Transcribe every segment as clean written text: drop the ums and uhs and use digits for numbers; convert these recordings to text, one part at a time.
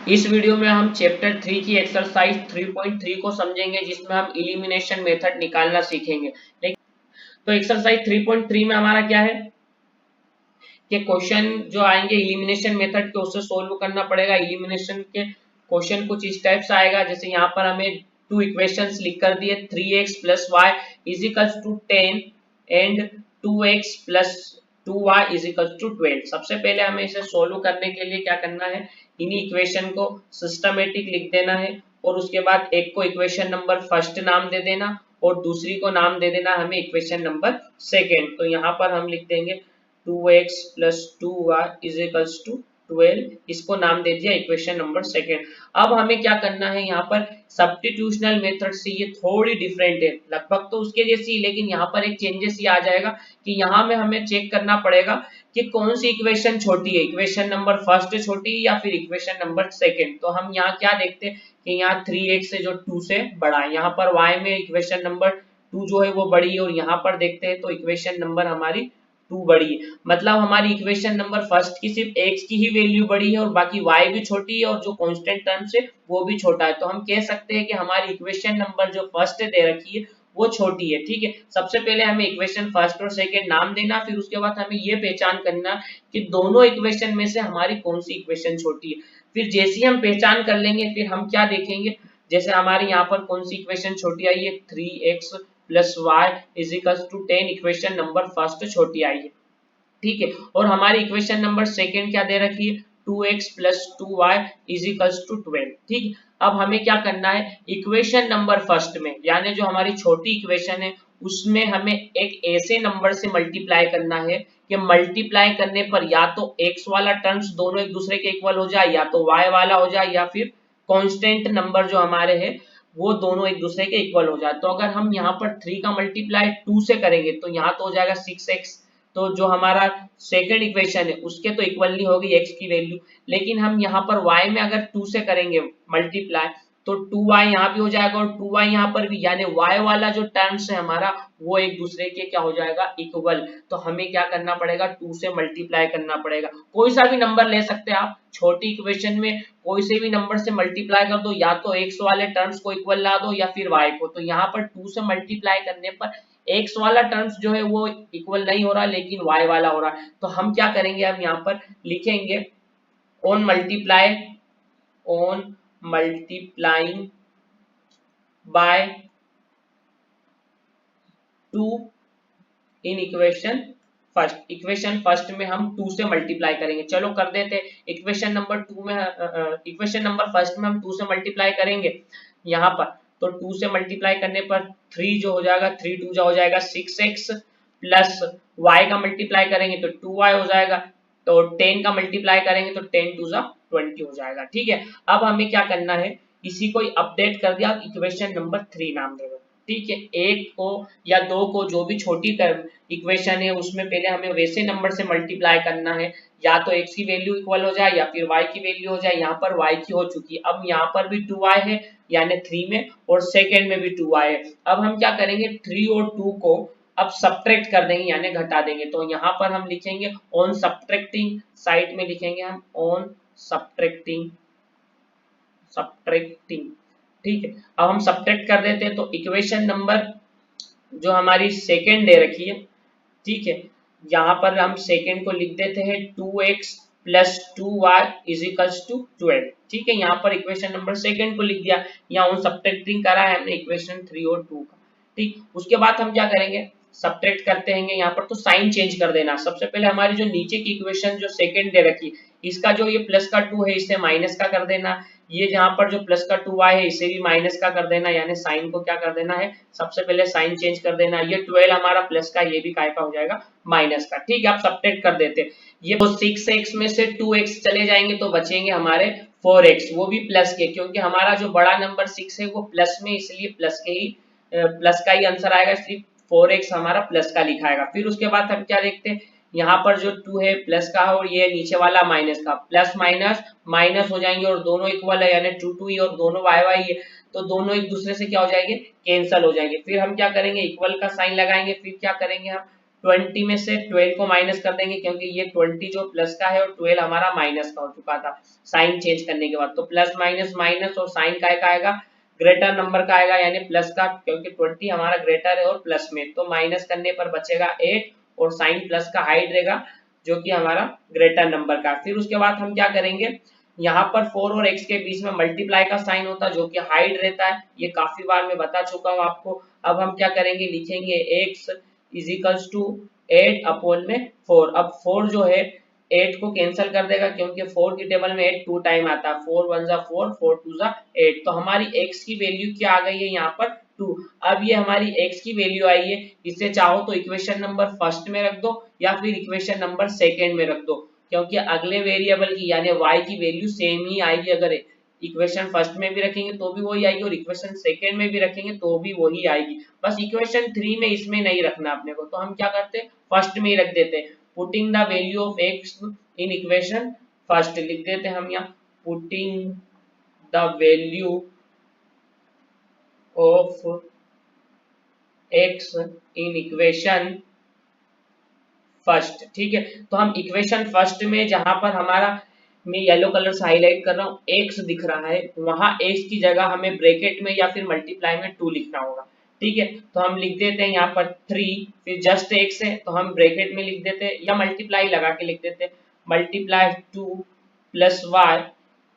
इस वीडियो में हम चैप्टर 3 की एक्सरसाइज 3.3 को समझेंगे, जिसमें हम इलिमिनेशन मेथड निकालना सीखेंगे। तो एक्सरसाइज 3.3 में हमारा क्या है कि क्वेश्चन जो आएंगे इलिमिनेशन मेथड के, उससे सोल्व करना पड़ेगा। इलिमिनेशन के क्वेश्चन कुछ इस टाइप से आएगा, जैसे यहाँ पर हमें टू इक्वेशंस लिख कर दिए, 3x plus y is equals to 10 and 2x plus 2y is equals to 12। सबसे पहले हमें इसे सोल्व करने के लिए क्या करना है, इन्हीं इक्वेशन को सिस्टमेटिक लिख देना है, और उसके बाद एक को इक्वेशन नंबर फर्स्ट नाम दे देना और दूसरी को नाम दे देना हमें इक्वेशन नंबर सेकेंड। तो यहाँ पर हम लिख देंगे 2x plus 2y is equals to 12, इसको नाम दे दिया इक्वेशन नंबर सेकेंड। अब हमें क्या करना है, यहाँ पर सब्स्टिट्यूशनल मेथड से ये थोड़ी डिफरेंट है, लगभग तो उसके जैसी, लेकिन यहाँ पर एक चेंजेस ये आ जाएगा कि यहाँ में हमें चेक करना पड़ेगा कि कौन सी इक्वेशन छोटी है, इक्वेशन नंबर फर्स्ट छोटी है या फिर इक्वेशन नंबर सेकेंड। तो हम यहाँ क्या देखते हैं कि यहाँ 3x से जो 2 से बड़ा है, यहाँ पर y में इक्वेशन नंबर 2 जो है वो बड़ी है, और यहाँ पर देखते हैं तो इक्वेशन नंबर हमारी 2 बड़ी है। मतलब हमारी इक्वेशन नंबर फर्स्ट की सिर्फ x की ही वैल्यू बड़ी है और बाकी y भी छोटी है, और जो कांस्टेंट टर्म्स है वो भी छोटा है। तो हम कह सकते हैं कि हमारी इक्वेशन नंबर जो फर्स्ट दे रखी है वो छोटी है। ठीक है, सबसे पहले हमें इक्वेशन फर्स्ट और सेकंड नाम देना, फिर उसके बाद हमें ये पहचान करना कि दोनों इक्वेशन में से हमारी कौन सी इक्वेशन छोटी है। फिर जैसे ही हम पहचान कर लेंगे, फिर हम क्या देखेंगे, जैसे हमारे यहाँ पर कौन सी इक्वेशन छोटी आई है, 3x plus y is equal to 10, equation number first छोटी आई है। ठीक है, और हमारी इक्वेशन नंबर सेकेंड क्या दे रखी है, 2x plus 2y is equal to 12। ठीक, अब हमें क्या करना है, इक्वेशन नंबर फर्स्ट में यानी जो हमारी छोटी इक्वेशन है उसमें हमें एक ऐसे नंबर से मल्टीप्लाई करना है कि मल्टीप्लाई करने पर या तो x वाला टर्म्स दोनों एक दूसरे के इक्वल हो जाए, या तो y वाला हो जाए, या फिर कांस्टेंट नंबर जो हमारे हैं वो दोनों एक दूसरे के इक्वल हो जाए। तो अगर हम यहाँ पर 3 का मल्टीप्लाई 2 से करेंगे तो यहाँ तो हो जाएगा 6x, तो जो हमारा सेकंड इक्वेशन है उसके तो इक्वल नहीं होगी x की वैल्यू, लेकिन हम यहाँ पर y में अगर 2 से करेंगे मल्टीप्लाई तो 2y यहाँ भी हो जाएगा और 2y यहाँ पर भी, यानी y वाला जो टर्म्स है हमारा वो एक दूसरे के क्या हो जाएगा, इक्वल। तो हमें क्या करना पड़ेगा, 2 से मल्टीप्लाई करना पड़ेगा। कोई सा भी नंबर ले सकते हैं आप, छोटी इक्वेशन में कोई से भी नंबर से मल्टीप्लाई कर दो, या तो x वाले टर्म्स को इक्वल ला दो या फिर y को। तो यहाँ पर 2 से मल्टीप्लाई करने पर x वाला टर्म्स जो है वो इक्वल नहीं हो रहा, लेकिन y वाला हो रहा है। तो हम क्या करेंगे, हम यहाँ पर लिखेंगे on multiplying by 2 in equation first में हम 2 से मल्टीप्लाई करेंगे। चलो कर देते, इक्वेशन नंबर 2 में इक्वेशन नंबर फर्स्ट में हम 2 से मल्टीप्लाई करेंगे यहाँ पर। तो 2 से मल्टीप्लाई करने पर 3 जो हो जाएगा, 3 2 हो जाएगा 6x प्लस y का मल्टीप्लाई करेंगे तो 2y हो जाएगा, तो 10 का मल्टीप्लाई करेंगे तो 10 2 20 हो जाएगा। ठीक है, अब हमें क्या करना है, इसी को अपडेट कर दिया, इक्वेशन नंबर 3 नाम दे दो। ठीक है, एक को या दो को, जो भी छोटी इक्वेशन है उसमें पहले हमें वैसे नंबर से मल्टीप्लाई करना है, या तो x की वैल्यू इक्वल हो जाए या फिर y की वैल्यू हो जाए। यहाँ पर y की हो चुकी, अब यहाँ पर भी 2y है यानी 3 में, और सेकेंड में भी 2y है। अब हम क्या करेंगे, 3 और 2 को अब सब्ट्रैक्ट कर देंगे यानी घटा देंगे। तो यहाँ पर हम लिखेंगे ऑन सब्ट्रैक्टिंग, साइड में लिखेंगे हम ऑन सब्ट्रैक्टिंग। ठीक है, अब हम सब्ट्रैक्ट कर देते हैं तो इक्वेशन नंबर जो हमारी सेकेंड दे रखी है, ठीक है, यहाँ पर हम सेकेंड को लिख देते हैं 2x plus 2y is equals to 12। ठीक है, यहाँ पर इक्वेशन नंबर सेकेंड को लिख दिया, यहाँ उन सब्ट्रैक्टिंग करा है हमने इक्वेशन 3 और 2 का। ठीक, उसके बाद हम क्या करेंगे, सब्ट्रैक्ट करते हैं यहाँ पर तो साइन चेंज कर देना। सबसे पहले हमारी जो नीचे की इक्वेशन जो सेकेंड दे रखी, इसका जो ये प्लस का 2 है इसे माइनस का कर देना, ये जहां पर जो प्लस का 2y है इसे भी माइनस का कर देना, यानी साइन को क्या कर देना है, सबसे पहले साइन चेंज कर देना। ये 12 हमारा प्लस का, ये भी काय का हो जाएगा, माइनस का। ठीक है, आप सब्ट्रैक्ट कर देते, ये 6x में से 2x चले जाएंगे तो बचेंगे हमारे 4x, वो भी प्लस के, क्योंकि हमारा जो बड़ा नंबर 6 है वो प्लस में, इसलिए प्लस का ही आंसर आएगा, इसलिए 4x हमारा प्लस का लिखाएगा। फिर उसके बाद हम क्या देखते हैं, यहाँ पर जो 2 है प्लस का और ये नीचे वाला माइनस का, प्लस माइनस माइनस हो जाएंगे और दोनों इक्वल है, यानी 2 2 ही और दोनों y y है, तो दोनों एक दूसरे से क्या हो जाएंगे, कैंसल हो जाएंगे। फिर हम क्या करेंगे, इक्वल का साइन लगाएंगे, फिर क्या करेंगे हम 20 में से 12 को माइनस कर देंगे, क्योंकि ये 20 जो प्लस का है और 12 हमारा माइनस का हो चुका था साइन चेंज करने के बाद। तो प्लस माइनस माइनस और साइन का आएगा ग्रेटर नंबर का आएगा, यानी प्लस का, क्योंकि 20 हमारा ग्रेटर है और प्लस में, तो माइनस करने पर बचेगा 8 और साइन प्लस का हाइड रहेगा जो कि हमारा ग्रेटर नंबर का। फिर उसके बाद हम क्या करेंगे, यहाँ पर 4 और x के बीच में मल्टीप्लाई का साइन होता है जो कि हाइड रहता है, ये काफी बार मैं बता चुका हूँ आपको। अब हम क्या करेंगे, लिखेंगे x is equals to 8 upon में 4। अब 4 जो है 8 को कैंसिल कर देगा, क्योंकि 4 की टेबल में 8 टू टाइम आता है, 4 1 जा 4, 4 2 जा 8। तो हमारी x की वैल्यू क्या आ गई है यहाँ पर 2। अब ये हमारी x की वैल्यू आई है, इसे चाहो तो इक्वेशन नंबर फर्स्ट में रख दो या फिर इक्वेशन नंबर सेकेंड में रख दो, क्योंकि अगले वेरिएबल की यानी y की वैल्यू सेम ही आएगी। अगर इक्वेशन फर्स्ट में भी रखेंगे तो भी वही आएगी और इक्वेशन सेकेंड में भी रखेंगे तो भी वही आएगी। बस इक्वेशन 3 में इसमें नहीं रखना अपने को, तो हम क्या करते हैं फर्स्ट में ही रख देते हैं। Putting the value of x in equation first लिख देते हैं हम यहाँ, putting the value of x in equation first. ठीक है, तो हम इक्वेशन फर्स्ट में जहां पर हमारा, मैं येलो कलर से हाईलाइट कर रहा हूँ, x दिख रहा है, वहां x की जगह हमें ब्रैकेट में या फिर मल्टीप्लाई में 2 लिखना होगा। ठीक है, तो हम लिख देते हैं यहाँ पर 3, फिर जस्ट x है तो हम ब्रैकेट में लिख देते हैं या मल्टीप्लाई लगा के लिख देते हैं, multiply 2 plus y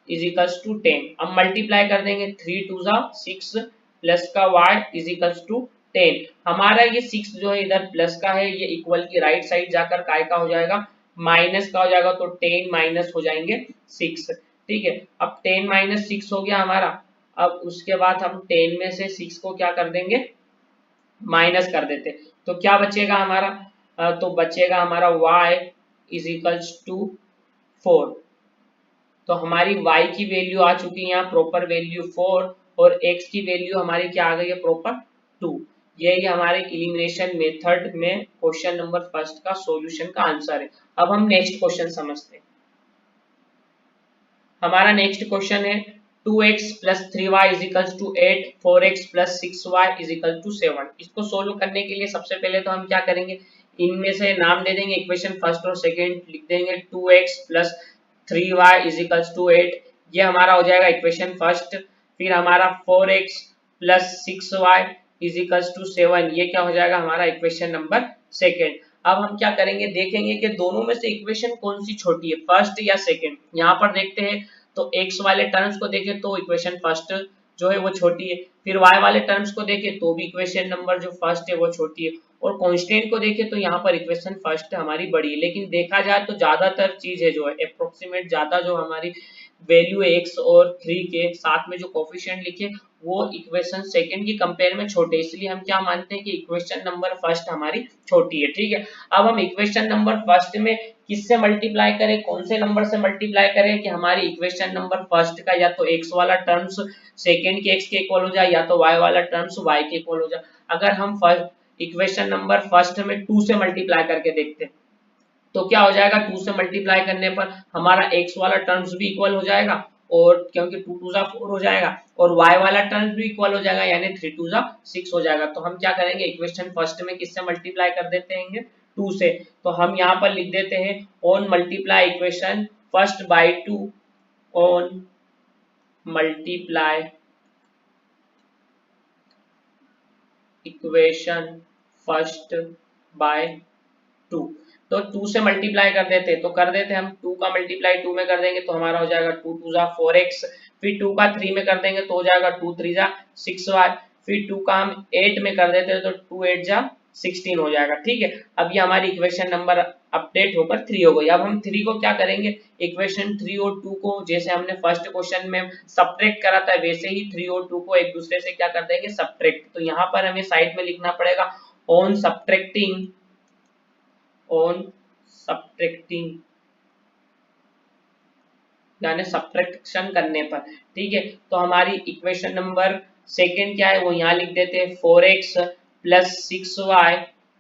is equals to 10। अब मल्टीप्लाई कर देंगे, 3 2 जा 6 प्लस का y इज इक्वल्स टू 10। हमारा ये 6 जो है इधर प्लस का है, ये इक्वल की राइट साइड जाकर काय का हो जाएगा, माइनस का हो जाएगा, तो 10 माइनस हो जाएंगे 6। ठीक है, अब 10 माइनस 6 हो गया हमारा। अब उसके बाद हम 10 में से 6 को क्या कर देंगे, माइनस कर देते, तो क्या बचेगा हमारा, तो बचेगा हमारा y इज इक्वल्स टू 4। तो हमारी y की वैल्यू आ चुकी है यहाँ प्रॉपर वैल्यू 4 और x की वैल्यू हमारी क्या आ गई है प्रॉपर 2। ये हमारे इलिमिनेशन मेथड में क्वेश्चन नंबर फर्स्ट का सॉल्यूशन का आंसर है। अब हम नेक्स्ट क्वेश्चन समझते हैं। हमारा नेक्स्ट क्वेश्चन है 2x plus 3y is equals to 8, 4x plus 6y is equal to 7। इसको सोल्व करने के लिए सबसे पहले तो हम क्या करेंगे, इनमें से नाम दे देंगे, इक्वेशन फर्स्ट और सेकंड लिख देंगे, 2x plus 3y is equals to 8, ये हमारा हो जाएगा इक्वेशन फर्स्ट। फिर हमारा 4x plus 6y is equals to 7, ये क्या हो जाएगा हमारा इक्वेशन नंबर सेकंड। अब हम क्या करेंगे, देखेंगे कि दोनों में से इक्वेशन कौन सी छोटी है, फर्स्ट या सेकंड। यहाँ पर देखते हैं तो x वाले टर्म्स को देखें तो इक्वेशन फर्स्ट जो है वो छोटी है, फिर y वाले टर्म्स को देखें तो भी इक्वेशन नंबर जो फर्स्ट है वो छोटी है, और कांस्टेंट को देखें तो यहाँ पर इक्वेशन फर्स्ट हमारी बड़ी है। लेकिन देखा जाए तो ज्यादातर चीज है जो है अप्रोक्सीमेट, ज्यादा जो हमारी वैल्यू x और 3 के साथ में जो कोफिशिएंट लिखे वो इक्वेशन सेकंड की कंपेयर में छोटे, इसलिए हम क्या मानते हैं कि इक्वेशन नंबर फर्स्ट हमारी छोटी है। ठीक है, अब हम इक्वेशन नंबर फर्स्ट में किससे मल्टीप्लाई करें, कौन से नंबर से मल्टीप्लाई करें कि हमारी इक्वेशन नंबर फर्स्ट का या तो x वाला टर्म्स सेकंड के x के इक्वल हो जाए या तो y वाला टर्म्स y के इक्वल हो जाए। अगर हम फर्स्ट इक्वेशन नंबर फर्स्ट में 2 से मल्टीप्लाई करके देखते हैं तो क्या हो जाएगा, 2 से मल्टीप्लाई करने पर हमारा x वाला टर्म्स भी इक्वल हो जाएगा, और क्योंकि 2 2 जा 4 हो जाएगा, और y वाला टर्म्स भी इक्वल हो जाएगा, यानी 3 2 जा 6 हो जाएगा। तो हम क्या करेंगे, इक्वेशन फर्स्ट में किससे मल्टीप्लाई कर देते हैं 2 से, तो हम यहाँ पर लिख देते हैं on multiply equation first by 2, on multiply equation first by 2। तो 2 से मल्टीप्लाई कर देते, तो कर देते हम 2 का मल्टीप्लाई 2 में कर देंगे तो हमारा हो जाएगा 2 2 जा 4x, फिर 2 का 3 में कर देंगे तो हो जाएगा 2 3 जा 6y, फिर 2 का हम 8 में कर देते हैं तो 2 8 जा 16 हो जाएगा। ठीक है, अब ये हमारी इक्वेशन नंबर अपडेट होकर 3 हो गई। अब हम 3 को क्या करेंगे, इक्वेशन 3 और 2 को जैसे हमने फर्स्ट क्वेश्चन में सब्ट्रैक्ट करा था वैसे ही 3 और 2 को एक दूसरे से क्या कर देंगे, सब्ट्रैक्ट। तो यहाँ पर हमें साइड में लिखना पड़ेगा ऑन सब्ट्रैक्टिंग, ऑन सब्ट्रैक्टिंग यानी सब्ट्रैक्शन करने पर। ठीक है, तो हमारी इक्वेशन नंबर सेकंड क्या है वो यहाँ लिख देते हैं, 4x plus 6y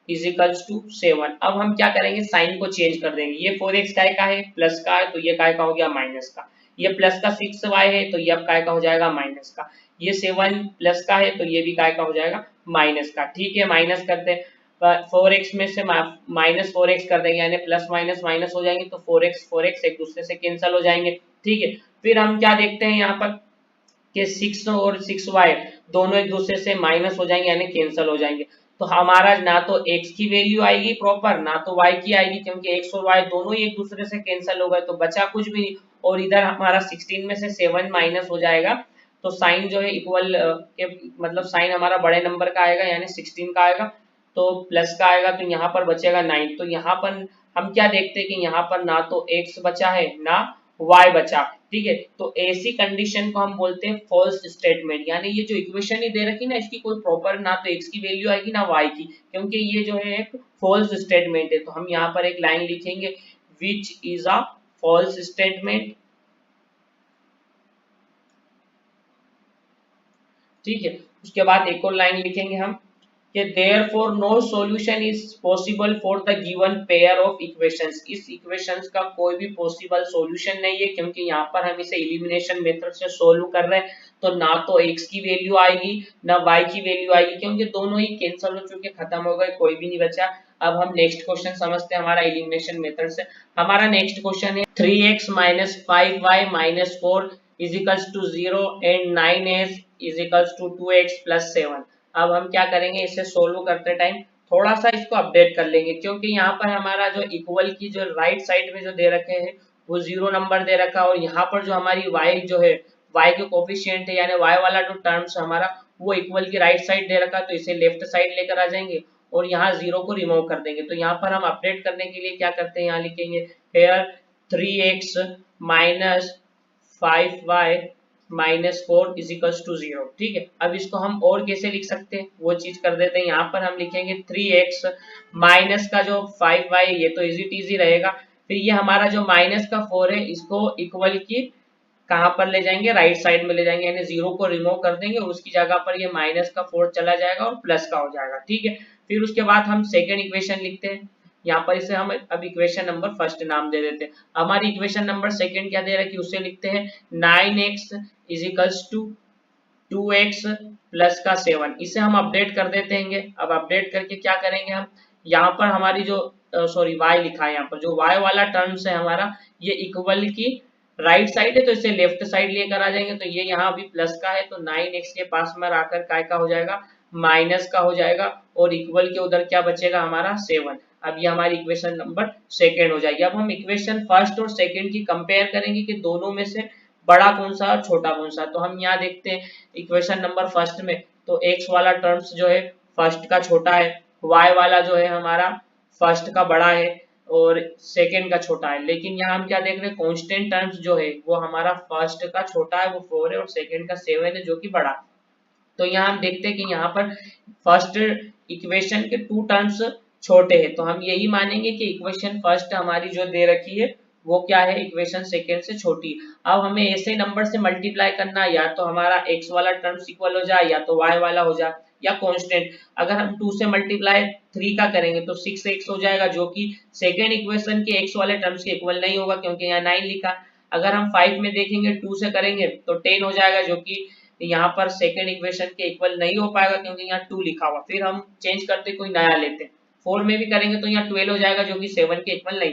is equals to 7। अब हम क्या करेंगे, साइन को चेंज कर देंगे, ये 4x काय का है प्लस का है तो ये काय का हो गया माइनस का, ये प्लस का 6y है तो ये अब काय का हो जाएगा माइनस का, ये 7 प्लस का है तो ये भी काय का हो जाएगा माइनस का। ठीक है, माइनस करते हैं, 4x में से माइनस 4x कर देंगे, यानी प्लस माइनस माइनस हो जाएंगे, तो 4x एक दूसरे से कैंसिल हो जाएंगे। ठीक है, फिर हम क्या देखते हैं यहाँ पर कि 6 और 6y दोनों एक दूसरे से माइनस हो जाएंगे, यानी कैंसिल हो जाएंगे। तो हमारा ना तो x की वैल्यू आएगी प्रॉपर, ना तो y की आएगी, क्योंकि x और y दोनों ही एक दूसरे से कैंसिल हो गए, तो बचा कुछ भी नहीं। और इधर हमारा 16 में से 7 माइनस हो जाएगा, तो साइन जो है इक्वल के मतलब साइन हमारा बड़े नंबर का आएगा, यानी 16 का आएगा, तो प्लस का आएगा, तो यहाँ पर बचेगा 9। तो यहाँ पर हम क्या देखते हैं कि यहाँ पर ना तो x बचा है ना y बचा। ठीक है, तो ऐसी कंडीशन को हम बोलते हैं फॉल्स स्टेटमेंट, यानी ये जो इक्वेशन ही दे रखी ना, इसकी कोई प्रॉपर ना तो x की वैल्यू आएगी ना y की, क्योंकि ये जो है एक फॉल्स स्टेटमेंट है। तो हम यहाँ पर एक लाइन लिखेंगे which is a false statement. ठीक है, उसके बाद एक और लाइन लिखेंगे हम कि therefore no solution is possible for the given pair of equations। इस इक्वेशंस का कोई भी पॉसिबल सॉल्यूशन नहीं है, क्योंकि यहाँ पर हम इसे एलिमिनेशन मेथड से सोल्व कर रहे हैं, तो ना तो x की वैल्यू आएगी ना y की वैल्यू आएगी, क्योंकि दोनों ही कैंसिल हो चुके, खत्म हो गए, कोई भी नहीं बचा। अब हम नेक्स्ट क्वेश्चन समझते हैं हमारा एलिमिनेशन मेथड से। हमारा नेक्स्ट क्वेश्चन है 3x minus 5y minus 4 is equals to 0 and 9s is equals to 2x plus 7। अब हम क्या करेंगे, इसे सोल्व करते टाइम थोड़ा सा इसको अपडेट कर लेंगे, क्योंकि यहाँ पर हमारा जो इक्वल की जो राइट साइड में जो दे रखे हैं वो 0 नंबर दे रखा है, और यहाँ पर जो हमारी y जो है y के कोफिशिएंट है, यानी y वाला जो टर्म्स हमारा वो इक्वल की राइट साइड दे रखा है, तो इसे लेफ्ट साइड लेकर आ जाएंगे और यहाँ 0 को रिमूव कर देंगे। तो यहाँ पर हम अपडेट करने के लिए क्या करते हैं, यहाँ लिखेंगे here 3x minus 5y minus 4 is equals to 0। ठीक है, अब इसको हम और कैसे लिख सकते हैं वो चीज कर देते हैं। यहाँ पर हम लिखेंगे 3x माइनस का जो 5y, ये तो इजी टीजी रहेगा, फिर ये हमारा जो माइनस का 4 है इसको इक्वल की कहाँ पर ले जाएंगे, राइट साइड में ले जाएंगे, यानी 0 को रिमूव कर देंगे और उसकी जगह पर ये माइनस का 4 चला जाएगा और प्लस का हो जाएगा। ठीक है, फिर उसके बाद हम सेकेंड इक्वेशन लिखते हैं। यहाँ पर इसे हम अब इक्वेशन नंबर फर्स्ट नाम दे देते हैं। हमारी इक्वेशन नंबर सेकेंड क्या दे रहा है कि उसे लिखते हैं 9x is equals to 2x plus का 7। इसे हम अपडेट कर देते हैं। अब अपडेट करके क्या करेंगे हम, यहाँ पर हमारी जो सॉरी y लिखा है, यहाँ पर जो y वाला टर्म्स है हमारा ये इक्वल की राइट साइड है, तो इसे लेफ्ट साइड लेकर आ जाएंगे, तो ये यहाँ अभी प्लस का है, तो 9x के पास में आकर काय का हो जाएगा, माइनस का हो जाएगा, और इक्वल के उधर क्या बचेगा हमारा 7। अब ये हमारी इक्वेशन नंबर सेकेंड हो जाएगी। अब हम इक्वेशन फर्स्ट और सेकेंड की कंपेयर करेंगे कि दोनों में से बड़ा कौन सा और छोटा कौन सा। तो हम यहाँ देखते हैं इक्वेशन नंबर फर्स्ट में, तो x वाला टर्म्स जो है फर्स्ट का छोटा है, y वाला जो है हमारा फर्स्ट का बड़ा है और सेकेंड का छोटा है। लेकिन यहाँ हम क्या देख रहे हैं, कांस्टेंट टर्म्स जो है वो हमारा फर्स्ट का छोटा है वो 4 है और सेकेंड का 7 है जो कि बड़ा। तो यहाँ हम देखते हैं कि यहाँ पर फर्स्ट इक्वेशन के 2 टर्म्स छोटे हैं, तो हम यही मानेंगे कि इक्वेशन फर्स्ट हमारी जो दे रखी है वो क्या है, इक्वेशन सेकेंड से छोटी। अब हमें ऐसे नंबर से मल्टीप्लाई करना, या तो हमारा x वाला टर्म्स इक्वल हो जाए या तो y वाला हो जाए या कांस्टेंट। अगर हम 2 से मल्टीप्लाई 3 का करेंगे तो 6x हो जाएगा, जो कि सेकेंड इक्वेशन के x वाले टर्म्स के इक्वल नहीं होगा, क्योंकि यहाँ 9 लिखा। अगर हम 5 में देखेंगे 2 से करेंगे तो 10 हो जाएगा, जो कि यहाँ पर सेकेंड इक्वेशन के इक्वल नहीं हो पाएगा, क्योंकि यहाँ 2 लिखा हुआ। फिर हम चेंज करते कोई नया लेते हैं, 4 में भी करेंगे तो यहाँ 12 हो जाएगा, जो कि 7 के इक्वल नहीं।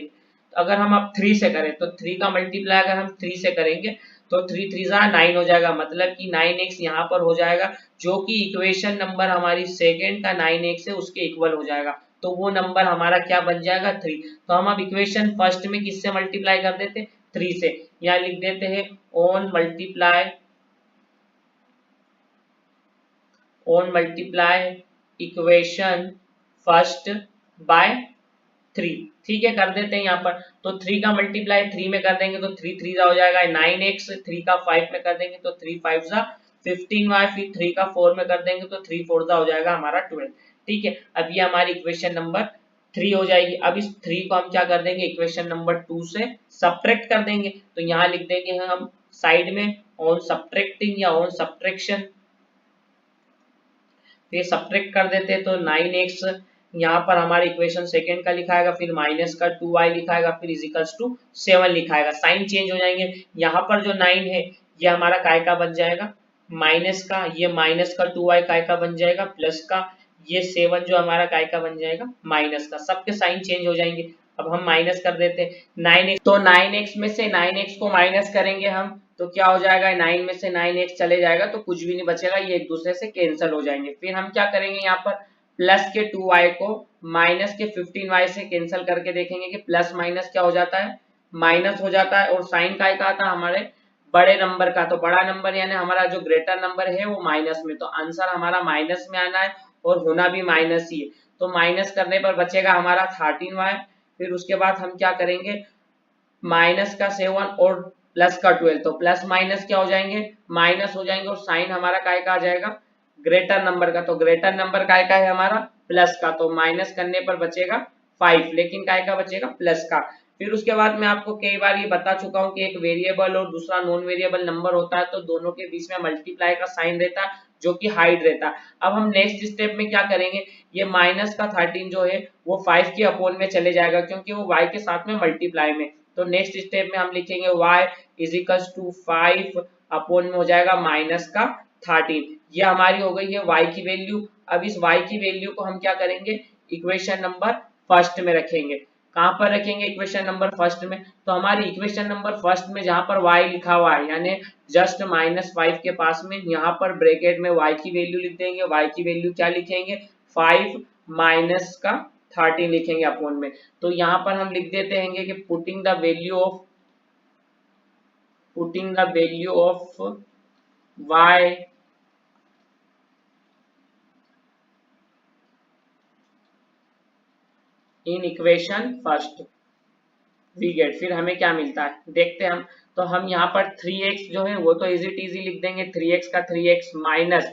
तो अगर हम अब 3 से करें तो 3 का मल्टीप्लाई अगर हम 3 से करेंगे तो 3 3 9 हो जाएगा, मतलब कि 9x यहाँ पर हो जाएगा, जो कि इक्वेशन नंबर हमारी सेकेंड का 9x है उसके इक्वल हो जाएगा। तो वो नंबर हमारा क्या बन जाएगा, 3। तो हम अब इक्वेशन फर्स्ट में किससे मल्टीप्लाई कर देते, 3 से। यहाँ लिख देते हैं on multiply equation first by 3। ठीक है, कर देते हैं यहाँ पर। तो 3 का मल्टीप्लाई 3 में कर देंगे तो 3 3 हो जाएगा 9x, 3 का 5 में कर देंगे तो 3 5 15y, फिर 3 का 4 में कर देंगे तो 3 4 हो जाएगा हमारा 12। ठीक है, अब ये हमारी इक्वेशन नंबर 3 हो जाएगी। अब इस 3 को हम क्या कर देंगे, इक्वेशन नंबर 2 से सब्ट्रैक्ट कर देंगे, तो यहाँ लिख देंगे हम साइड में ऑन सब्ट्रैक्टिंग या ऑन सब्ट्रैक्शन। फिर सब्ट्रैक्ट कर देते हैं तो 9x यहाँ पर हमारा इक्वेशन सेकेंड का लिखाएगा, फिर माइनस का 2y लिखाएगा, फिर इजिकल्स टू 7 लिखाएगा। साइन चेंज हो जाएंगे, यहाँ पर जो 9 है ये हमारा काय का बन जाएगा, माइनस का, ये माइनस का 2y काय का बन जाएगा, प्लस का ये 7 जो हमारा काय का बन जाएगा माइनस का, सबके साइन चेंज हो जाएंगे। अब हम माइनस कर देते हैं 9x, तो 9x में से 9x को माइनस करेंगे हम तो क्या हो जाएगा, 9 में से 9x चले जाएगा तो कुछ भी नहीं बचेगा, ये एक दूसरे से कैंसिल हो जाएंगे। फिर हम क्या करेंगे, यहाँ पर प्लस के 2y को माइनस के 15y से कैंसिल करके देखेंगे कि प्लस माइनस क्या हो जाता है, माइनस हो जाता है। और साइन काय का था, हमारे बड़े नंबर का, तो बड़ा नंबर यानी हमारा जो ग्रेटर नंबर है वो माइनस में, तो आंसर हमारा माइनस में आना है और होना भी माइनस ही है। तो माइनस करने पर बचेगा हमारा 13y। फिर उसके बाद हम क्या करेंगे, माइनस का 7 और प्लस का 12, तो प्लस माइनस क्या हो जाएंगे, माइनस हो जाएंगे। और साइन हमारा काय का आ जाएगा, ग्रेटर नंबर का, तो ग्रेटर नंबर काय का है हमारा प्लस का, तो माइनस करने पर बचेगा 5, लेकिन काय का बचेगा प्लस का। फिर उसके बाद मैं आपको कई बार ये बता चुका हूँ कि एक वेरिएबल और दूसरा नॉन वेरिएबल नंबर होता है, तो दोनों के बीच में मल्टीप्लाई का साइन रहता है जो कि हाइड रहता है। अब हम नेक्स्ट स्टेप में क्या करेंगे, ये माइनस का 13 जो है वो 5 के अपोन में चले जाएगा क्योंकि वो y के साथ में मल्टीप्लाई में। तो नेक्स्ट स्टेप में हम लिखेंगे y is equals to 5 upon में हो जाएगा माइनस का 13। ये हमारी हो गई है y की वैल्यू। अब इस y की वैल्यू को हम क्या करेंगे, इक्वेशन नंबर फर्स्ट में रखेंगे। कहां पर रखेंगे, इक्वेशन नंबर फर्स्ट में, तो हमारी इक्वेशन नंबर फर्स्ट में जहां पर y लिखा हुआ है यानी जस्ट -5 के पास में, यहाँ पर ब्रैकेट में y की वैल्यू लिख देंगे। y की वैल्यू क्या लिखेंगे, 5 माइनस का 13 लिखेंगे अपॉन में। तो यहाँ पर हम लिख देते हैं कि putting the value of y in equation first we get. फिर हमें क्या मिलता है देखते हैं हम। तो हम यहाँ पर 3x जो है वो तो इजी टीजी लिख देंगे, 3x का 3x माइनस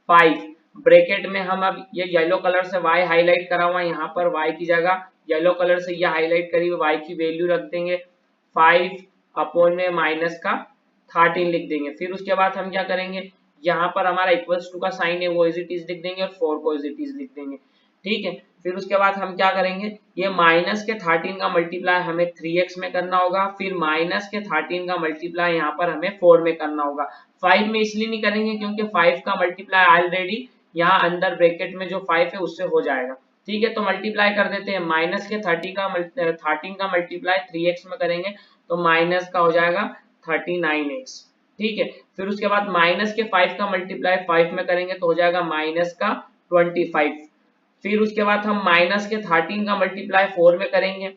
5 ब्रैकेट में हम अब ये येलो कलर से y हाईलाइट करा हुआ है, यहाँ पर y की जगह येलो कलर से ये हाईलाइट करी हुई y की वैल्यू रख देंगे 5 अपॉन में माइनस का 13 लिख देंगे। फिर उसके बाद हम क्या करेंगे, यहाँ पर हमारा इक्वल्स टू का साइन है वो इजी टीज लिख देंगे और 4 को इजी टीज लिख देंगे। ठीक है, फिर उसके बाद हम क्या करेंगे, ये माइनस के 13 का मल्टीप्लाई हमें 3x में करना होगा, फिर माइनस के 13 का मल्टीप्लाई यहाँ पर हमें 4 में करना होगा। 5 में इसलिए नहीं करेंगे क्योंकि 5 का मल्टीप्लाई ऑलरेडी यहाँ अंदर ब्रैकेट में जो 5 है उससे हो जाएगा। ठीक है, तो मल्टीप्लाई कर देते हैं, माइनस के 13 का मल्टीप्लाई 3x में करेंगे तो माइनस का हो जाएगा 39x। ठीक है, फिर उसके बाद माइनस के 5 का मल्टीप्लाई 5 में करेंगे तो हो जाएगा माइनस का 25। फिर उसके बाद हम माइनस के 13 का मल्टीप्लाई 4 में करेंगे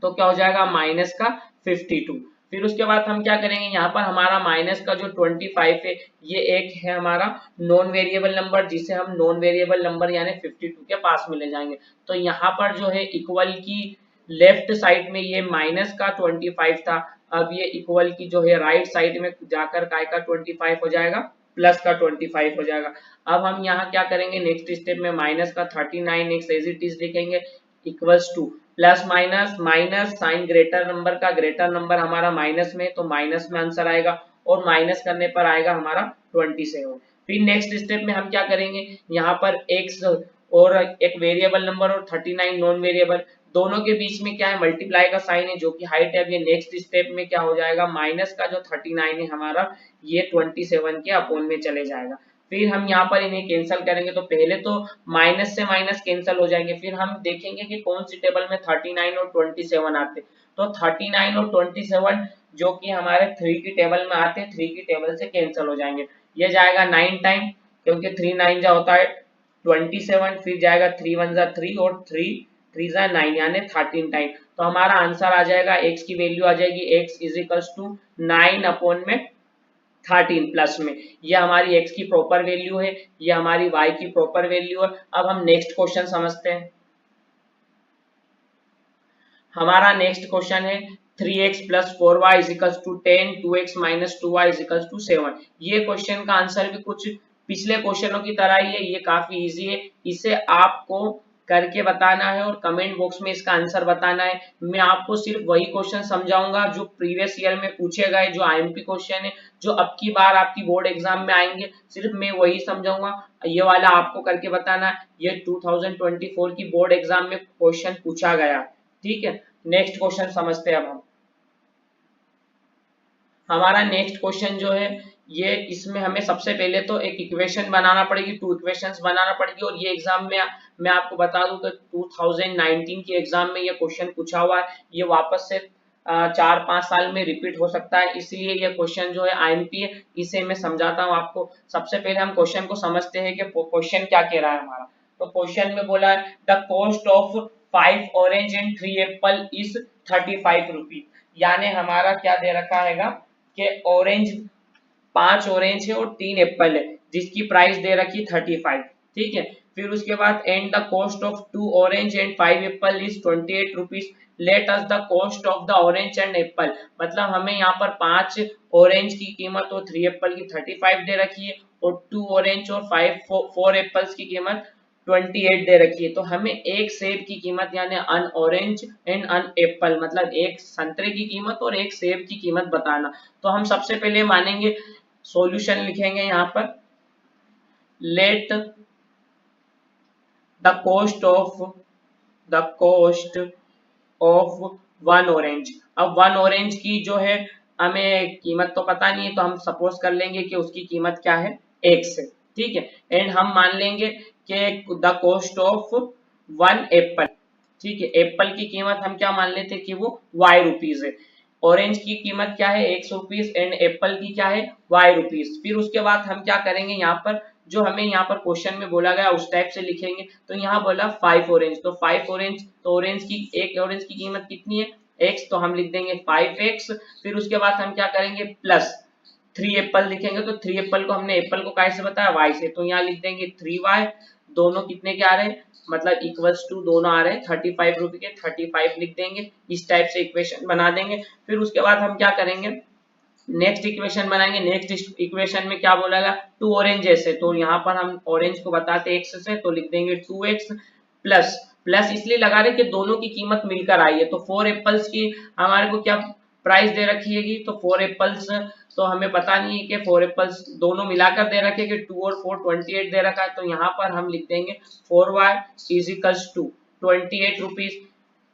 तो क्या हो जाएगा माइनस का 52। फिर उसके बाद हम क्या करेंगे, यहाँ पर हमारा माइनस का जो 25 है ये एक है हमारा नॉन वेरिएबल नंबर जिसे हम नॉन वेरिएबल नंबर यानी 52 के पास में ले जाएंगे। तो यहाँ पर जो है इक्वल की लेफ्ट साइड में ये माइनस का 25 था, अब ये इक्वल की जो है राइट साइड में जाकर काय का 25 हो जाएगा, प्लस का 25 हो जाएगा। अब हम यहाँ क्या करेंगे, नेक्स्ट स्टेप में माइनस का 39x एज इट इज लिखेंगे equals to plus minus minus sign greater number का, ग्रेटर नंबर हमारा माइनस में तो माइनस में आंसर आएगा और माइनस करने पर आएगा हमारा 27। फिर नेक्स्ट स्टेप में हम क्या करेंगे, यहाँ पर x और एक वेरिएबल नंबर और 39 नॉन वेरिएबल, दोनों के बीच में क्या है मल्टीप्लाई का साइन है जो कि हाइट है। ये नेक्स्ट स्टेप में क्या हो जाएगा, माइनस का जो 39 है हमारा ये 27 के अपोन में चले जाएगा। फिर हम यहाँ पर इन्हें कैंसिल करेंगे तो पहले तो माइनस से माइनस कैंसिल हो जाएंगे, फिर हम देखेंगे कि कौन सी टेबल में 39 और 27 आते। तो 39 और 27 जो कि हमारे 3 की टेबल में आते हैं, 3 की टेबल से कैंसिल हो जाएंगे। ये जाएगा 9 टाइम क्योंकि 3 9 जा होता है 27, फिर जाएगा 3 1 जा 3 और 3 3 जा 9 यानी 13 टाइम। तो हमारा आंसर आ जाएगा, x की वैल्यू आ जाएगी x is equals to 9 upon में 13 प्लस में, ये हमारी x की प्रॉपर वैल्यू है, ये हमारी y की प्रॉपर वैल्यू है। अब हम नेक्स्ट क्वेश्चन समझते हैं। हमारा नेक्स्ट क्वेश्चन है 3x plus 4y is equals to 10, 2x minus 2y is equals to 7। ये क्वेश्चन का आंसर भी कुछ पिछले क्वेश्चनों की तरह ही है, ये काफी इजी है। इसे आपको करके बताना है और कमेंट बॉक्स में इसका आंसर बताना है। मैं आपको सिर्फ वही क्वेश्चन समझाऊंगा जो प्रीवियस ईयर में पूछे गए, जो आईएमपी क्वेश्चन है, जो अब की बार आपकी बोर्ड एग्जाम में आएंगे, सिर्फ मैं वही समझाऊंगा। ये वाला आपको करके बताना है, ये 2024 की बोर्ड एग्जाम में क्वेश्चन पूछा गया। ठीक है, नेक्स्ट क्वेश्चन समझते हैं अब हम। हमारा नेक्स्ट क्वेश्चन जो है ये इसमें हमें सबसे पहले तो एक इक्वेशन बनाना पड़ेगी, 2 इक्वेशंस बनाना पड़ेगी। और ये एग्जाम में मैं आपको बता दूं कि 2019 के एग्जाम में ये क्वेश्चन पूछा हुआ है। ये वापस से 4-5 साल में रिपीट हो सकता है, इसलिए ये क्वेश्चन जो है आईएमपी है। इसे मैं समझाता हूँ आपको। सबसे पहले हम क्वेश्चन को समझते हैं कि क्वेश्चन क्या कह रहा है हमारा। तो क्वेश्चन में बोला है the cost of 5 orange and 3 Apple is 35 rupees. यानी हमारा क्या दे रखा है कि ऑरेंज 5 ऑरेंज है और 3 एप्पल है, जिसकी प्राइस दे रखी 35। ठीक है, फिर उसके बाद and the cost of 2 orange and 5 Apple is 28 rupees. Let us the cost of the orange and Apple. मतलब हमें यहाँ पर 5 ऑरेंज की कीमत और 3 एप्पल की 35 दे रखी है, और 2 ऑरेंज और 4 एप्पल्स की कीमत 28 दे रखी है। तो हमें एक सेब की कीमत यानी an orange and on Apple, मतलब एक संतरे की कीमत और एक सेब की कीमत बताना। तो हम सबसे पहले मानेंगे, सॉल्यूशन लिखेंगे यहाँ पर, let the cost of 1 orange. अब 1 ऑरेंज की जो है हमें कीमत तो पता नहीं है, तो हम सपोज कर लेंगे कि उसकी कीमत क्या है, x है। ठीक है, एंड हम मान लेंगे कि द कॉस्ट ऑफ 1 एप्पल। ठीक है, एप्पल की कीमत हम क्या मान लेते हैं कि वो y रुपीज है। ऑरेंज की कीमत क्या है, x रुपीज, एंड एप्पल की क्या है, y रुपीज। फिर उसके बाद हम क्या करेंगे, यहाँ पर जो हमें यहाँ पर क्वेश्चन में बोला गया उस टाइप से लिखेंगे। तो यहाँ बोला 5 ऑरेंज, तो 5 ऑरेंज, तो ऑरेंज की एक ऑरेंज की कीमत कितनी है, x, तो हम लिख देंगे 5x। फिर उसके बाद हम क्या करेंगे, प्लस 3 एप्पल लिखेंगे। तो 3 एप्पल को हमने एप्पल को कैसे बताया, y से, तो यहाँ लिख देंगे 3y। दोनों कितने के आ रहे हैं, मतलब इक्वल्स टू दोनों आ रहे हैं 35 रुपए के, 35 लिख देंगे। इस टाइप से इक्वेशन बना देंगे। फिर उसके बाद हम क्या करेंगे, नेक्स्ट इक्वेशन बनाएंगे। नेक्स्ट इक्वेशन में क्या बोलेगा, 2 ऑरेंजेस है, तो यहाँ पर हम ऑरेंज को बताते x से, तो लिख देंगे 2x। प्लस प्लस इसलिए लगा रहे कि दोनों की कीमत मिलकर आई है। तो 4 एप्पल्स की हमारे को क्या प्राइस दे रखी है, तो 4 एप्पल्स, तो हमें पता नहीं है कि 4 एप्पल्स दोनों मिलाकर दे रखे कि 2 और 4 28 दे रखा है। तो यहाँ पर हम लिख देंगे 4y इजिकल्स टू 28 रुपीज।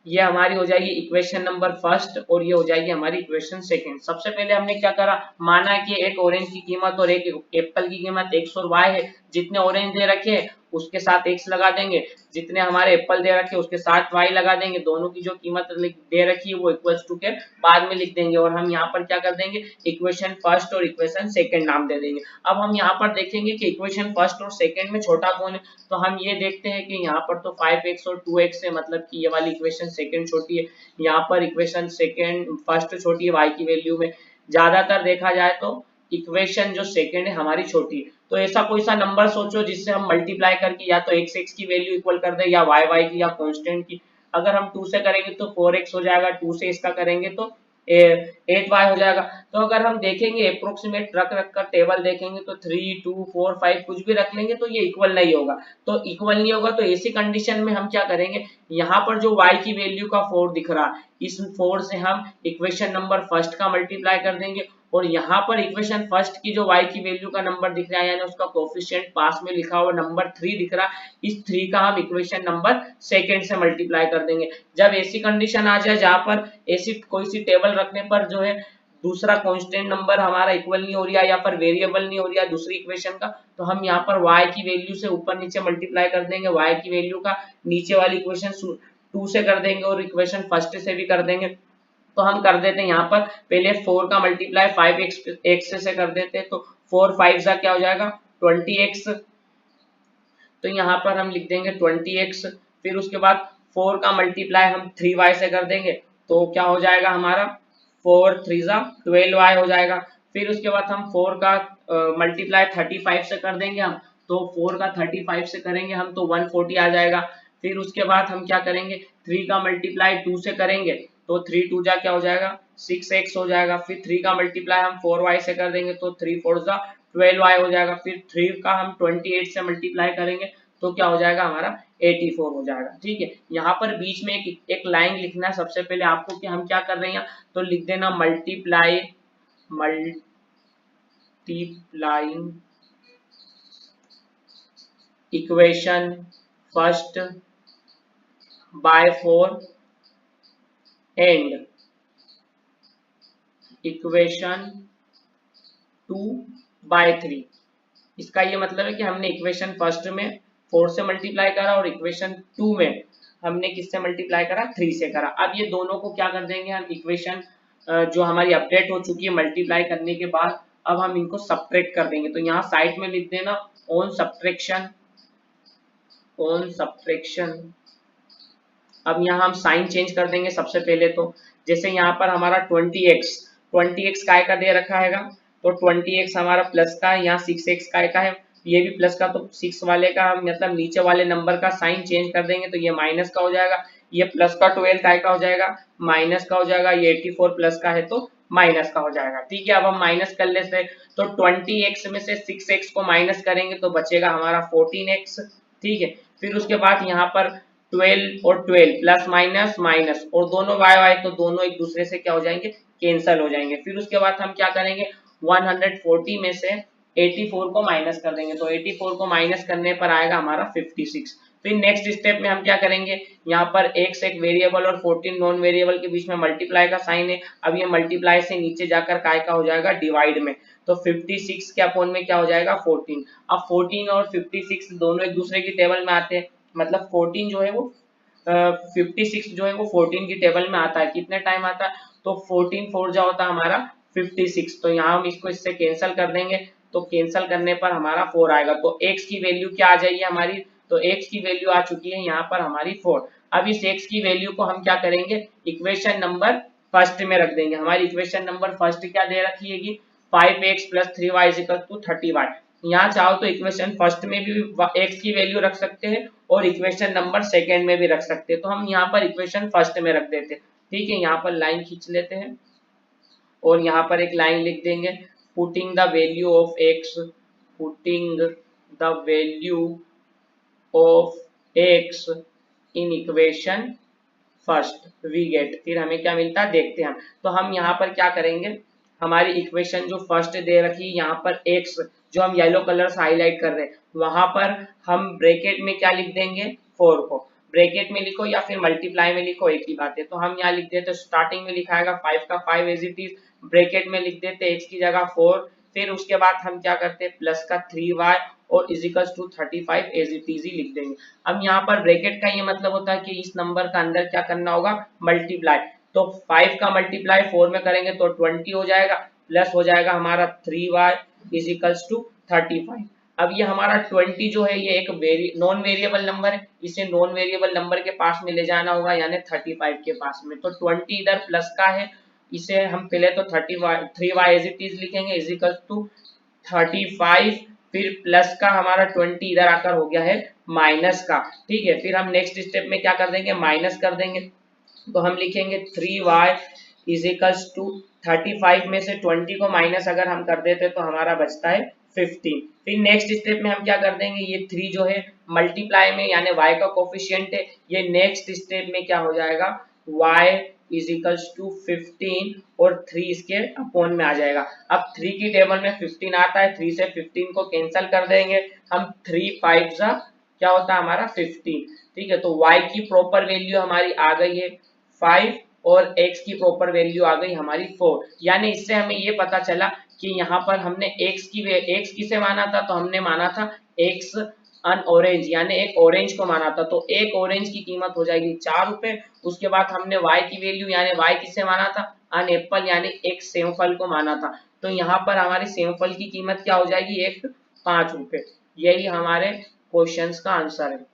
ये हमारी हो जाएगी इक्वेशन नंबर फर्स्ट, और ये हो जाएगी हमारी इक्वेशन सेकंड। सबसे पहले हमने क्या करा, माना कि एक ऑरेंज की कीमत और एक एप्पल की कीमत x और y है। जितने ऑरेंज दे रखे हैं उसके साथ x लगा देंगे, जितने हमारे एप्पल दे रखे हैं उसके साथ y लगा देंगे। दोनों की जो कीमत दे रखी है वो इक्वल्स टू के बाद में लिख देंगे, और हम यहाँ पर क्या कर देंगे, इक्वेशन फर्स्ट और इक्वेशन सेकंड नाम दे देंगे। अब हम यहाँ पर देखेंगे कि इक्वेशन फर्स्ट और सेकंड में छोटा कौन है। तो हम ये देखते हैं कि यहाँ पर तो 5x और 2x है, मतलब कि ये वाली इक्वेशन सेकंड छोटी है। यहाँ पर इक्वेशन सेकंड फर्स्ट छोटी है y की वैल्यू में। ज्यादातर देखा जाए तो इक्वेशन जो सेकंड है हमारी छोटी है। तो ऐसा कोई सा नंबर सोचो जिससे हम मल्टीप्लाई करके या तो x की वैल्यू इक्वल कर दे, या y की, या कांस्टेंट की। अगर हम 2 से करेंगे तो 4x हो जाएगा, 2 से इसका करेंगे तो 8y हो जाएगा। तो अगर हम देखेंगे अप्रोक्सीमेट रख रख कर टेबल देखेंगे तो 3 2 4 5 कुछ भी रख लेंगे तो ये इक्वल नहीं होगा। तो इक्वल नहीं होगा तो ऐसी कंडीशन में हम क्या करेंगे, यहाँ पर जो y की वैल्यू का 4 दिख रहा है, इस 4 से हम इक्वेशन नंबर फर्स्ट का मल्टीप्लाई कर देंगे। और यहाँ पर इक्वेशन फर्स्ट की जो y की वैल्यू का नंबर दिख रहा है, यानी उसका कोफिशिएंट पास में लिखा हुआ नंबर 3 दिख रहा है, इस 3 का हम इक्वेशन नंबर सेकंड से मल्टीप्लाई कर देंगे। जब ऐसी कंडीशन आ जाए जहां पर ऐसी कोई सी टेबल रखने पर जो है दूसरा कांस्टेंट नंबर हमारा इक्वल नहीं हो रहा, या फिर वेरिएबल नहीं हो रहा दूसरी इक्वेशन का, तो हम यहाँ पर y की वैल्यू से ऊपर नीचे मल्टीप्लाई कर देंगे, y की वैल्यू का नीचे वाली इक्वेशन 2 से कर देंगे और इक्वेशन फर्स्ट से भी कर देंगे। तो हम कर देते हैं यहाँ पर पहले 4 का मल्टीप्लाई 5x से कर देते हैं। तो 4 5 जा क्या हो जाएगा 20x। तो यहाँ पर हम लिख देंगे 20x। फिर उसके बाद 4 का मल्टीप्लाई हम 3y से कर देंगे, तो क्या हो जाएगा हमारा 4 3 जा 12y हो जाएगा। फिर उसके बाद हम 4 का मल्टीप्लाई 35 से कर देंगे हम, तो 4 का 35 से करेंगे हम तो 140 आ जाएगा। फिर उसके बाद हम क्या करेंगे, 3 का मल्टीप्लाई 2 से करेंगे, तो 3 2 जा क्या हो जाएगा 6x हो जाएगा। फिर 3 का मल्टीप्लाई हम 4y से कर देंगे, तो 3 4 जा 12y हो जाएगा। फिर 3 का हम 28 से मल्टीप्लाई करेंगे, तो क्या हो जाएगा हमारा 84 हो जाएगा। ठीक है, यहाँ पर बीच में एक लाइन लिखना है सबसे पहले आपको कि हम क्या कर रहे हैं, तो लिख देना multiplying equation first by 4 and equation 2/3। इसका ये मतलब है कि हमने इक्वेशन फर्स्ट में 4 से मल्टीप्लाई करा और इक्वेशन 2 में हमने किससे मल्टीप्लाई करा, 3 से करा। अब ये दोनों को क्या कर देंगे हम, इक्वेशन जो हमारी अपडेट हो चुकी है मल्टीप्लाई करने के बाद, अब हम इनको सब्ट्रैक्ट कर देंगे। तो यहाँ साइड में लिख देना ऑन सब्ट्रैक्शन। अब यहाँ हम साइन चेंज कर देंगे सबसे पहले। तो जैसे यहाँ पर हमारा 20x काय का दे रखा है, तो 20x हमारा प्लस का है, यहाँ 6x काय का है, ये भी प्लस का, तो 6 वाले का हम मतलब नीचे वाले नंबर का साइन चेंज कर देंगे तो ये माइनस का हो जाएगा। ये प्लस का 12 काय का हो जाएगा, माइनस का हो जाएगा। ये 84 प्लस का है तो माइनस का हो जाएगा। ठीक है, अब हम माइनस कर लेते हैं। तो 20x में से 6x को माइनस करेंगे तो बचेगा हमारा 14x। ठीक है, फिर उसके बाद यहाँ पर 12 और 12 प्लस माइनस माइनस, और दोनों y तो दोनों एक दूसरे से क्या हो जाएंगे, कैंसल हो जाएंगे। फिर उसके बाद हम क्या करेंगे, 140 में से 84 को माइनस कर देंगे। तो 84 को माइनस करने पर आएगा हमारा 56। फिर नेक्स्ट स्टेप में हम क्या करेंगे, यहाँ पर x एक वेरिएबल और 14 नॉन वेरिएबल के बीच में मल्टीप्लाई का साइन है। अब ये मल्टीप्लाई से नीचे जाकर काय का हो जाएगा, डिवाइड में। तो 56 के अपॉन में क्या हो जाएगा, 14। अब 14 और 56 दोनों एक दूसरे की टेबल में आते हैं, मतलब 14 जो है वो 56 जो है वो 14 की टेबल में आता है। कितने टाइम आता है, तो 14 4 जा होता है हमारा 56। तो यहाँ हम इसको इससे कैंसिल कर देंगे, तो कैंसिल करने पर हमारा 4 आएगा। तो x की वैल्यू क्या आ जाएगी हमारी, तो x की वैल्यू आ चुकी है यहाँ पर हमारी 4। अब इस x की वैल्यू को हम क्या करेंगे, इक्वेशन नंबर फर्स्ट में रख देंगे। हमारी इक्वेशन नंबर फर्स्ट क्या दे रखी है, 5x + 3y = 30y। यहाँ चाहो तो इक्वेशन फर्स्ट में भी x की वैल्यू रख सकते हैं और इक्वेशन नंबर सेकंड में भी रख सकते हैं। तो हम यहाँ पर इक्वेशन फर्स्ट में रख देते हैं। ठीक है, यहाँ पर लाइन खींच लेते हैं और यहाँ पर एक लाइन लिख देंगे, putting the value of x, putting the value of x in equation first we get. फिर हमें क्या मिलता है देखते हैं। तो हम यहाँ पर क्या करेंगे, हमारी इक्वेशन जो फर्स्ट दे रखी है यहाँ पर x जो हम येलो कलर से हाईलाइट कर रहे हैं, वहां पर हम ब्रैकेट में क्या लिख देंगे, 4 को ब्रैकेट में लिखो या फिर मल्टीप्लाई में लिखो, एक ही बात है। तो हम यहाँ लिख देते, स्टार्टिंग में लिखा है 5 का 5 एज इट इज, ब्रैकेट में लिख देते x की जगह 4। फिर उसके बाद हम क्या करते हैं, प्लस का 3y और is equals to 35 as it is लिख देंगे। अब यहाँ पर ब्रैकेट का ये मतलब होता है कि इस नंबर का अंदर क्या करना होगा, मल्टीप्लाई। तो 5 का मल्टीप्लाई 4 में करेंगे तो 20 हो जाएगा, प्लस हो जाएगा हमारा 3y इजिकल्स टू 35। अब ये हमारा 20 जो है ये एक नॉन वेरिएबल नंबर है, इसे नॉन वेरिएबल नंबर के पास में ले जाना होगा, यानी 35 के पास में। तो 20 इधर प्लस का है, इसे हम पहले तो 3y एज इट इज लिखेंगे इजिकल्स टू 35, फिर प्लस का हमारा 20 इधर आकर हो गया है माइनस का। ठीक है, फिर हम नेक्स्ट स्टेप में क्या कर देंगे, माइनस कर देंगे। तो हम लिखेंगे 3y इजिकल्स टू 35 में से 20 को माइनस अगर हम कर देते तो हमारा बचता है 15। फिर नेक्स्ट स्टेप में हम क्या कर देंगे, ये 3 जो है मल्टीप्लाई में यानी y का कोफिशिएंट है, ये नेक्स्ट स्टेप में क्या हो जाएगा, y इजिकल्स टू 15 और 3 इसके अपॉन में आ जाएगा। अब 3 की टेबल में 15 आता है, 3 से 15 को कैंसिल कर देंगे हम, 3 5 जा क्या होता है हमारा 15। ठीक है, तो y की प्रॉपर वैल्यू हमारी आ गई है 5 और x की प्रॉपर वैल्यू आ गई हमारी 4। यानी इससे हमें ये पता चला कि यहाँ पर हमने x किसे माना था, तो हमने माना था x अन ऑरेंज, यानी एक ऑरेंज को माना था। तो एक ऑरेंज की कीमत हो जाएगी 4 रुपए। उसके बाद हमने y की वैल्यू यानी y किसे माना था, अन एप्पल यानी एक सेमफल को माना था। तो यहाँ पर हमारी सेमफल की कीमत क्या हो जाएगी, एक 5 रुपए। यही हमारे क्वेश्चंस का आंसर है।